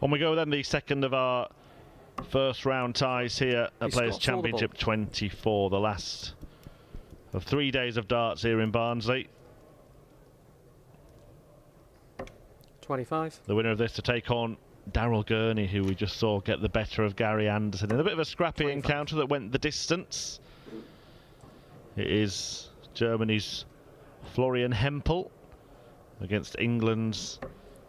On we go then, the second of our first round ties here at Players Championship 24, the last of 3 days of darts here in Barnsley. 25. The winner of this to take on Daryl Gurney, who we just saw get the better of Gary Anderson in a bit of a scrappy 25. encounter that went the distance. It is Germany's Florian Hempel against England's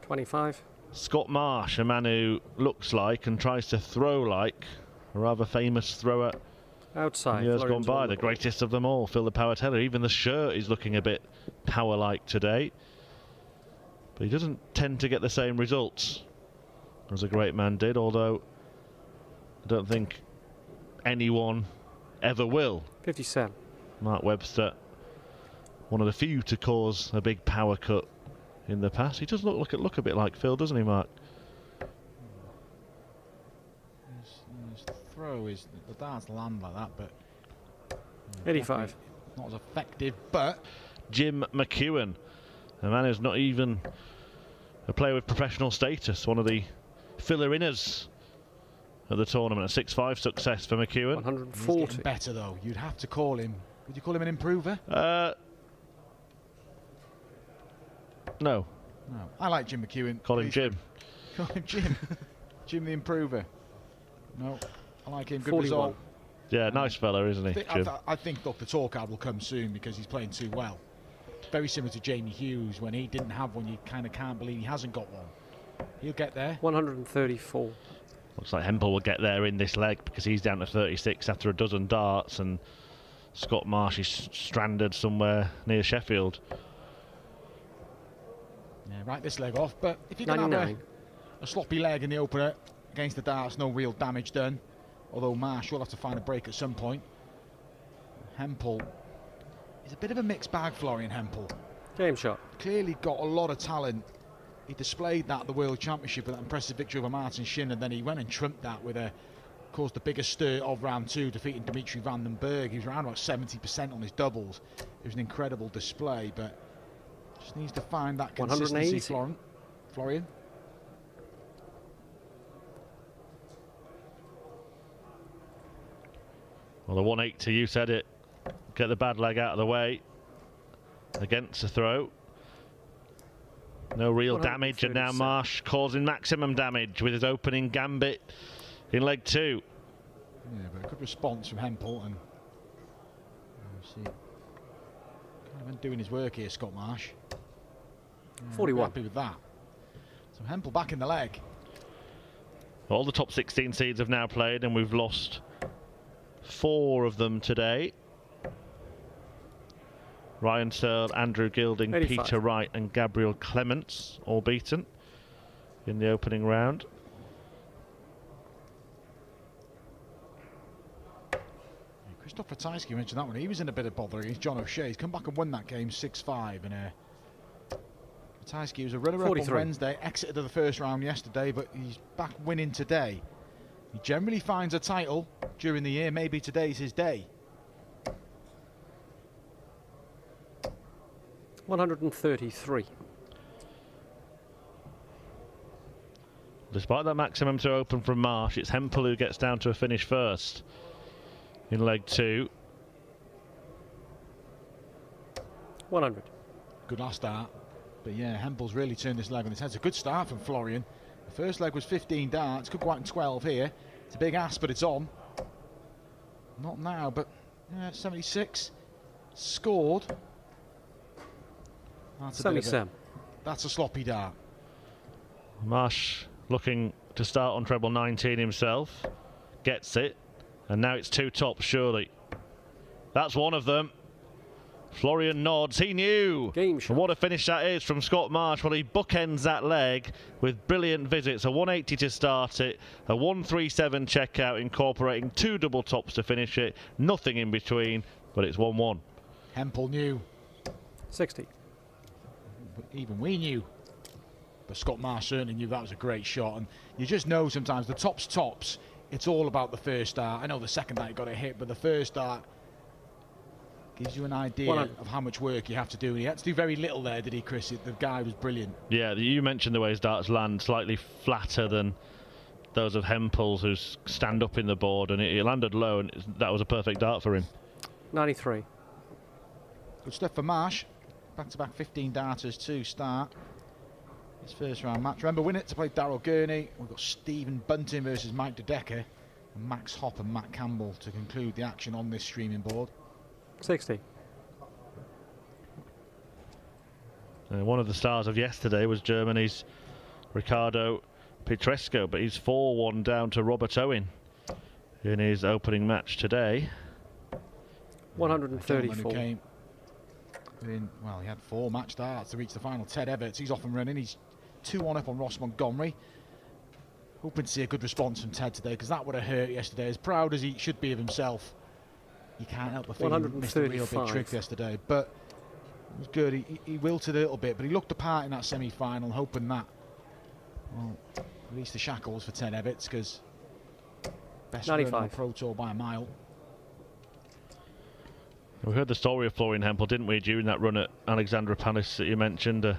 25. Scott Marsh, a man who looks like and tries to throw like a rather famous thrower Outside. years gone by, the greatest of them all, Phil the Power Teller. Even the shirt is looking a bit power-like today. But he doesn't tend to get the same results as a great man did, although I don't think anyone ever will. 57. Mark Webster, one of the few to cause a big power cut in the past. He does look a bit like Phil, doesn't he, Mark? His throw is, the darts land like that, but 85. Not as effective. But Jim McEwen, a man who's not even a player with professional status, one of the filler-inners of the tournament. A 6-5 success for McEwen. 140. He's getting better though. You'd have to call him. Would you call him an improver? No. No. I like Jim McEwen. Call him Jim. Call him Jim. Jim the improver. No, I like him. Good 41. result. Yeah, nice fella, isn't he, Jim? I think, look, the tour card will come soon because he's playing too well. Very similar to Jamie Hughes. When he didn't have one, you kind of can't believe he hasn't got one. He'll get there. 134. Looks like Hempel will get there in this leg because he's down to 36 after a dozen darts, and Scott Marsh is stranded somewhere near Sheffield. Yeah, right this leg off, but if you can have a sloppy leg in the opener against the darts, no real damage done. Although Marsh will have to find a break at some point. Hempel is a bit of a mixed bag, Florian Hempel. Game shot. Clearly got a lot of talent. He displayed that at the World Championship with that impressive victory over Martin Shin, and then he went and trumped that with caused the biggest stir of round 2, defeating Dimitri van den Berg. He was around about 70% on his doubles. It was an incredible display, but just needs to find that consistency, Florian. Well, the 180, you said it. Get the bad leg out of the way. Against the throw. No real damage, and now Marsh causing maximum damage with his opening gambit in leg 2. Yeah, but a good response from Hempel, and see, kind of doing his work here, Scott Marsh. 41. Happy with that. So Hempel back in the leg. All the top 16 seeds have now played, and we've lost 4 of them today. Ryan Searle, Andrew Gilding, 85. Peter Wright and Gabriel Clements all beaten in the opening round. Christopher Tyski mentioned that one. He was in a bit of bother against John O'Shea. He's come back and won that game 6-5. And Tyski was a runner-up on Wednesday, exited of the first round yesterday, but he's back winning today. He generally finds a title during the year. Maybe today's his day. 133. Despite that maximum to open from Marsh, it's Hempel who gets down to a finish first in leg 2. 100. Good last start. But yeah, Hempel's really turned this leg on its head. It's a good start from Florian. The first leg was 15 darts. Could go out in 12 here. It's a big ask, but it's on. Not now, but 76. Scored. That's 77. That's a sloppy dart. Marsh looking to start on treble 19 himself. Gets it. And now it's 2 tops, surely. That's one of them. Florian nods. He knew. Game shot. And what a finish that is from Scott Marsh. Well, he bookends that leg with brilliant visits. A 180 to start it. A 137 checkout, incorporating 2 double tops to finish it. Nothing in between, but it's 1-1. Hempel knew. 60. Even we knew. But Scott Marsh certainly knew that was a great shot. And you just know sometimes the tops, it's all about the first dart. I know the second dart got a hit, but the first dart, Gives you an idea 100. of how much work you have to do. And he had to do very little there, did he, Chris? The guy was brilliant. Yeah, you mentioned the way his darts land, slightly flatter than those of Hempel's, who stand up in the board, and it landed low, and that was a perfect dart for him. 93. Good stuff for Marsh. Back-to-back 15 darters to start his first round match. Remember, win it to play Daryl Gurney. We've got Stephen Bunting versus Mike De Decker, and Max Hopp and Matt Campbell to conclude the action on this streaming board. 60. One of the stars of yesterday was Germany's Ricardo Petresco, but he's 4-1 down to Robert Owen in his opening match today. 134. Came in, well, he had 4 match darts to reach the final. Ted Everts, he's off and running. He's 2-1 up on Ross Montgomery. Hoping to see a good response from Ted today, because that would have hurt yesterday. As proud as he should be of himself, he can't help but feel he missed a real big trick yesterday. But it was good. He wilted a little bit, but he looked the part in that semi-final, hoping that, well, release the shackles for Ted Everts, because best runner on the Pro Tour by a mile. We heard the story of Florian Hempel, didn't we, during that run at Alexandra Palace that you mentioned, a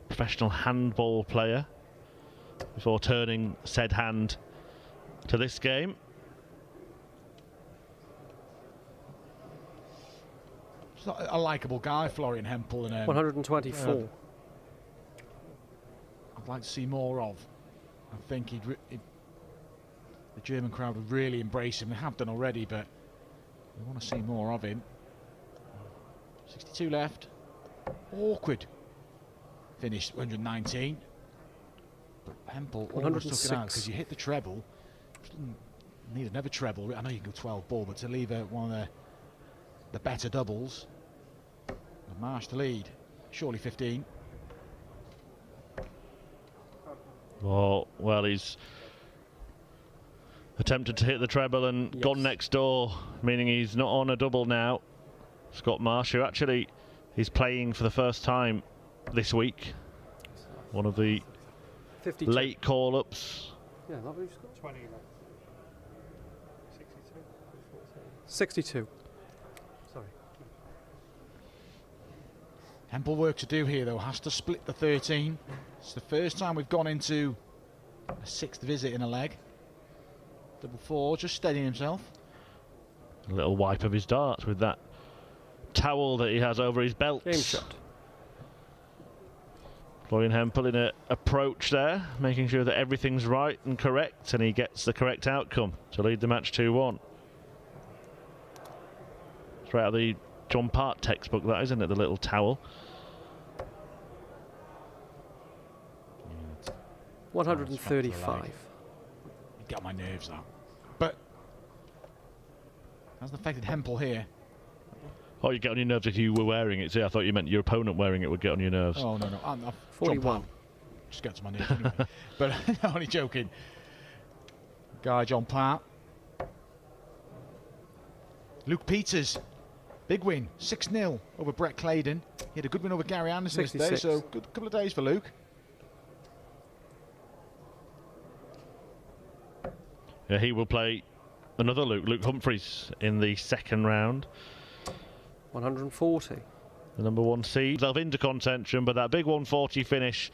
professional handball player, before turning said hand to this game. He's not a likeable guy, Florian Hempel. And 124. I'd like to see more of. I think the German crowd would really embrace him. They have done already, but we want to see more of him. 62 left. Awkward finish, 119. But Hempel almost took it out, because you hit the treble. Need another treble. I know you can go 12 ball, but to leave one of the better doubles. And Marsh to lead. Surely 15. Well, he's attempted to hit the treble and gone next door, meaning he's not on a double now. Scott Marsh, who actually is playing for the first time this week. One of the 52. late call-ups. Yeah, not who's got 20. 62. Sorry. Hempel work to do here, though. Has to split the 13. It's the first time we've gone into a 6th visit in a leg. Double 4, just steadying himself. A little wipe of his darts with that towel that he has over his belt. Game shot. Florian Hempel in an approach there, making sure that everything's right and correct, and he gets the correct outcome to lead the match 2-1. Straight out of the John Part textbook, that, isn't it? The little towel. 135. It got my nerves out. But hasn't affected Hempel here. Oh, you get on your nerves if you were wearing it. See, I thought you meant your opponent wearing it would get on your nerves. Oh, no. 41. Just gets my nerves anyway. But only joking. Guy John Part. Luke Peters. Big win. 6-0 over Brett Claydon. He had a good win over Gary Anderson this day, so good couple of days for Luke. Yeah, he will play another Luke Humphreys, in the second round. 140. The number 1 seed. They'll into contention, but that big 140 finish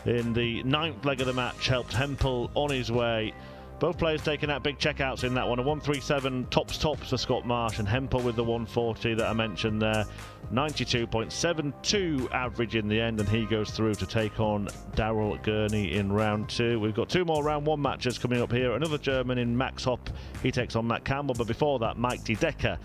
in the 9th leg of the match helped Hempel on his way. Both players taking out big checkouts in that one. A 137 tops for Scott Marsh, and Hempel with the 140 that I mentioned there. 92.72 average in the end, and he goes through to take on Daryl Gurney in round 2. We've got 2 more round 1 matches coming up here. Another German in Max Hopp. He takes on Matt Campbell, but before that, Mike De Decker